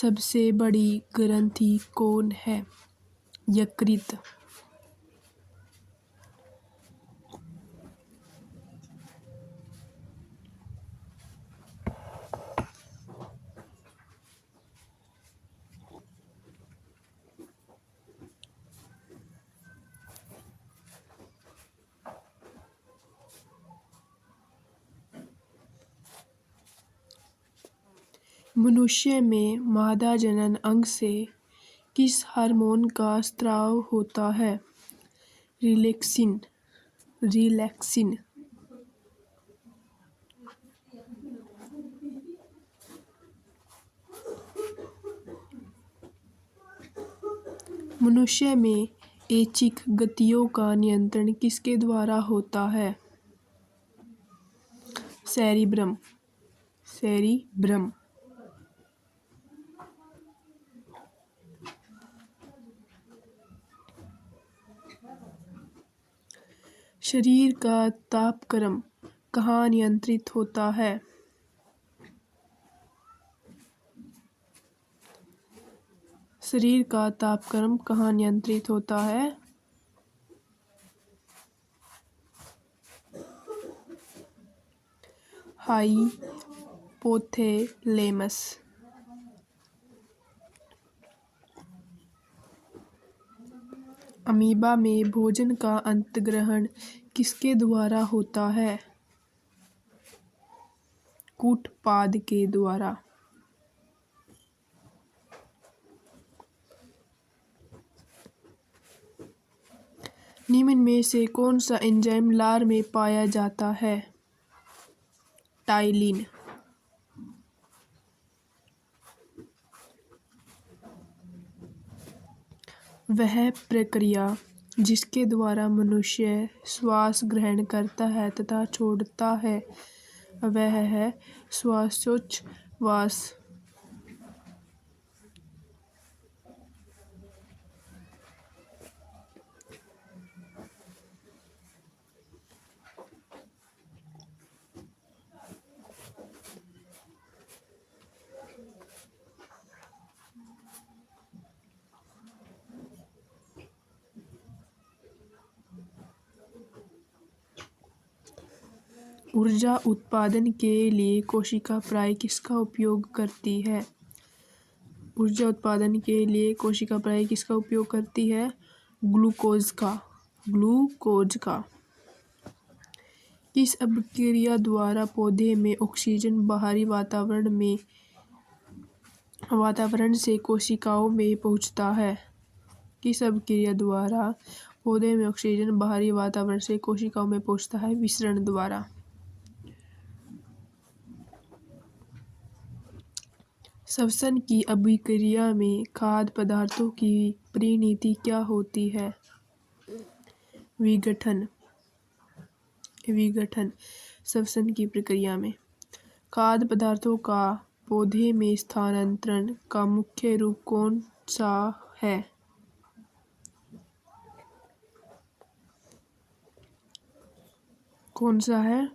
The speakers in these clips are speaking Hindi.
सबसे बड़ी ग्रंथि कौन है? यकृत। मनुष्य में मादा जनन अंग से किस हार्मोन का स्राव होता है? रिलैक्सिन। रिलैक्सिन। मनुष्य में ऐच्छिक गतियों का नियंत्रण किसके द्वारा होता है? सेरिब्रम। सेरिब्रम। शरीर का तापक्रम कहाँ नियंत्रित होता है? शरीर का तापक्रम कहाँ नियंत्रित होता है? हाइपोथैलेमस। अमीबा में भोजन का अंतर्ग्रहण किसके द्वारा होता है? कूटपाद के द्वारा। निम्न में से कौन सा एंजाइम लार में पाया जाता है? टाइलिन। वह प्रक्रिया जिसके द्वारा मनुष्य श्वास ग्रहण करता है तथा छोड़ता है वह है श्वासोच्छ्वास। ऊर्जा उत्पादन के लिए कोशिका प्राय किसका उपयोग करती है? ऊर्जा उत्पादन के लिए कोशिका प्राय किसका उपयोग करती है? ग्लूकोज का। ग्लूकोज का। किस अभिक्रिया द्वारा पौधे में ऑक्सीजन बाहरी वातावरण से कोशिकाओं में पहुंचता है? किस अभिक्रिया द्वारा पौधे में ऑक्सीजन बाहरी वातावरण से कोशिकाओं में पहुंचता है? विसरण द्वारा। श्वसन की अभिक्रिया में खाद्य पदार्थों की परिणति क्या होती है? विघटन। विघटन। श्वसन की प्रक्रिया में खाद्य पदार्थों का पौधे में स्थानांतरण का मुख्य रूप कौन सा है? कौन सा है?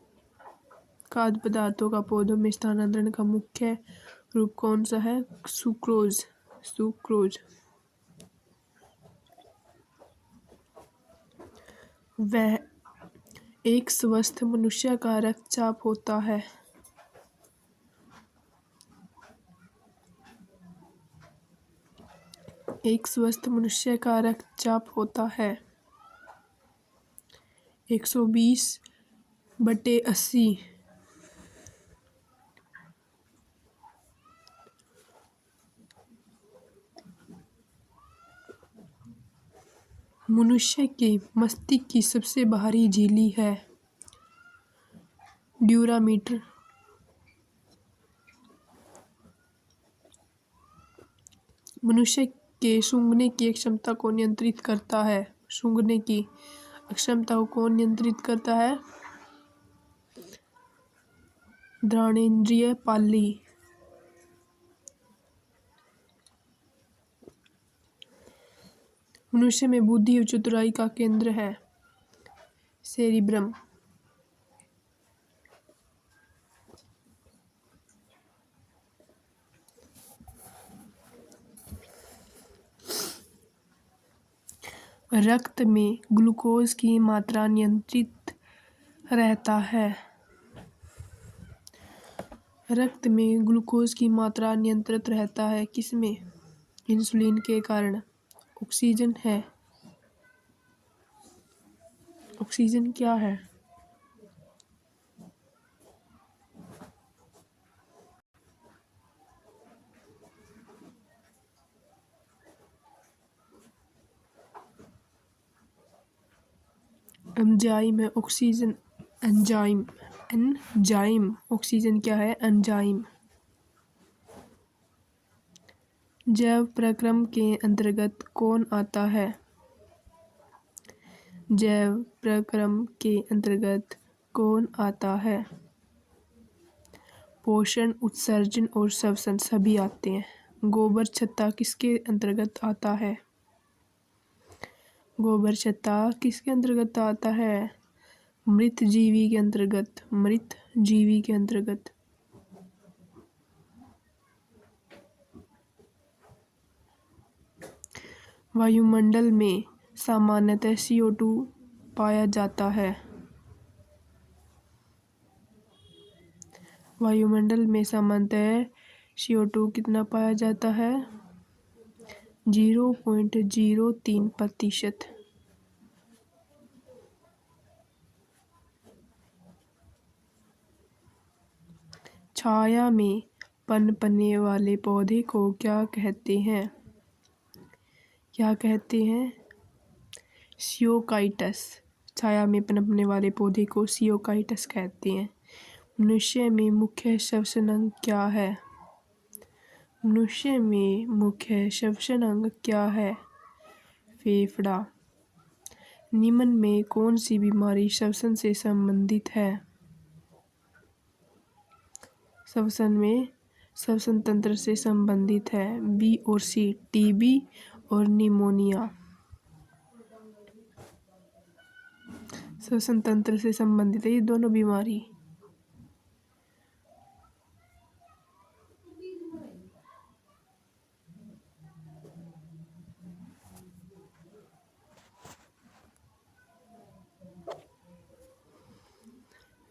खाद्य पदार्थों का पौधों में स्थानांतरण का मुख्य रूप कौन सा है? सुक्रोज। सुक्रोज। वह एक स्वस्थ मनुष्य का रक्तचाप होता है। एक स्वस्थ मनुष्य का रक्तचाप होता है 120/80। मनुष्य के मस्तिष्क की सबसे बाहरी झिल्ली है ड्यूरामीटर। मनुष्य के सूंघने की क्षमता को नियंत्रित करता है। सूंघने की क्षमता को कौन नियंत्रित करता है? घ्राणेंद्रिय पाली। मनुष्य में बुद्धि और चतुराई का केंद्र है सेरिब्रम। रक्त में ग्लूकोज की मात्रा नियंत्रित रहता है। रक्त में ग्लूकोज की मात्रा नियंत्रित रहता है किसमें? इंसुलिन के कारण। ऑक्सीजन है। ऑक्सीजन क्या है? एंजाइम है ऑक्सीजन। एंजाइम। एंजाइम। ऑक्सीजन क्या है? एंजाइम। जैव प्रक्रम के अंतर्गत कौन आता है? जैव प्रक्रम के अंतर्गत कौन आता है? पोषण, उत्सर्जन और श्वसन सभी आते हैं। गोबर छत्ता किसके अंतर्गत आता है? गोबर छत्ता किसके अंतर्गत आता है? मृत जीवी के अंतर्गत। मृत जीवी के अंतर्गत। वायुमंडल में सामान्यतः CO2 पाया जाता है। वायुमंडल में सामान्यतः CO2 कितना पाया जाता है? 0.03%। छाया में पनपने वाले पौधे को क्या कहते हैं? क्या कहते हैं? सियोकाइटस। छाया में पनपने वाले पौधे को सियोकाइटस कहते हैं। मनुष्य में मुख्य श्वसन अंग क्या है? मनुष्य में मुख्य श्वसन अंग क्या है? फेफड़ा। निम्न में कौन सी बीमारी श्वसन से संबंधित है? श्वसन तंत्र से संबंधित है। बी और सी, टीबी और निमोनिया। श्वसन तंत्र से संबंधित है ये दोनों बीमारी।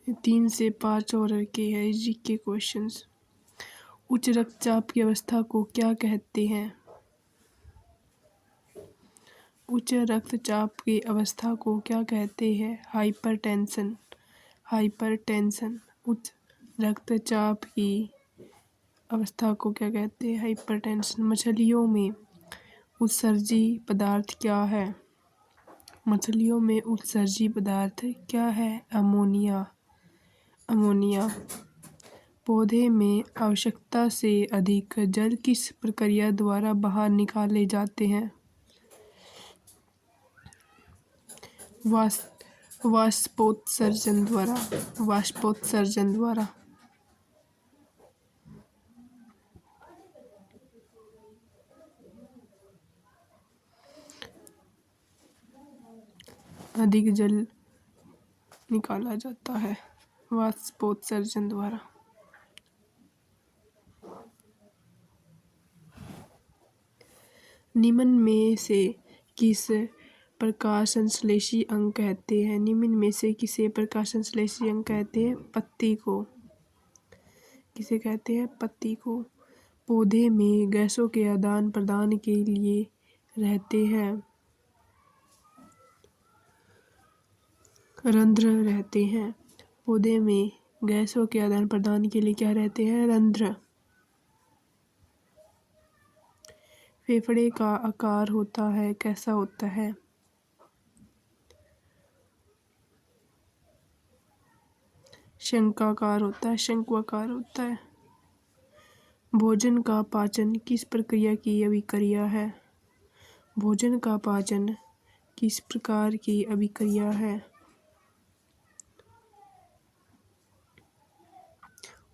ये 3 से 5 और के है जीके क्वेश्चंस। उच्च रक्तचाप की अवस्था को क्या कहते हैं? उच्च रक्तचाप की अवस्था को क्या कहते हैं? हाइपरटेंशन। हाइपरटेंशन। उच्च रक्तचाप की अवस्था को क्या कहते हैं? हाइपरटेंशन। मछलियों में उत्सर्जी पदार्थ क्या है? मछलियों में उत्सर्जी पदार्थ क्या है? अमोनिया। अमोनिया। पौधे में आवश्यकता से अधिक जल किस प्रक्रिया द्वारा बाहर निकाले जाते हैं? वाष्पोत्सर्जन द्वारा। वाष्पोत्सर्जन द्वारा। अधिक जल निकाला जाता है वाष्पोत्सर्जन द्वारा। निम्न में से किस प्रकाश संश्लेषी अंग कहते हैं? निम्न में से किसे प्रकाश संश्लेषी अंग कहते हैं? पत्ती को। किसे कहते हैं? पत्ती को। पौधे में गैसों के आदान प्रदान के लिए रहते हैं रंध्र रहते हैं। पौधे में गैसों के आदान प्रदान के लिए क्या रहते हैं? रंध्र। फेफड़े का आकार होता है कैसा होता है? शंक्वाकार होता है। शंक्वाकार होता है। भोजन का पाचन किस प्रक्रिया की अभिक्रिया है? भोजन का पाचन किस प्रकार की अभिक्रिया है?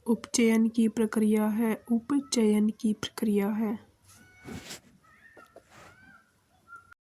उपचयन की प्रक्रिया है। उपचयन की प्रक्रिया है।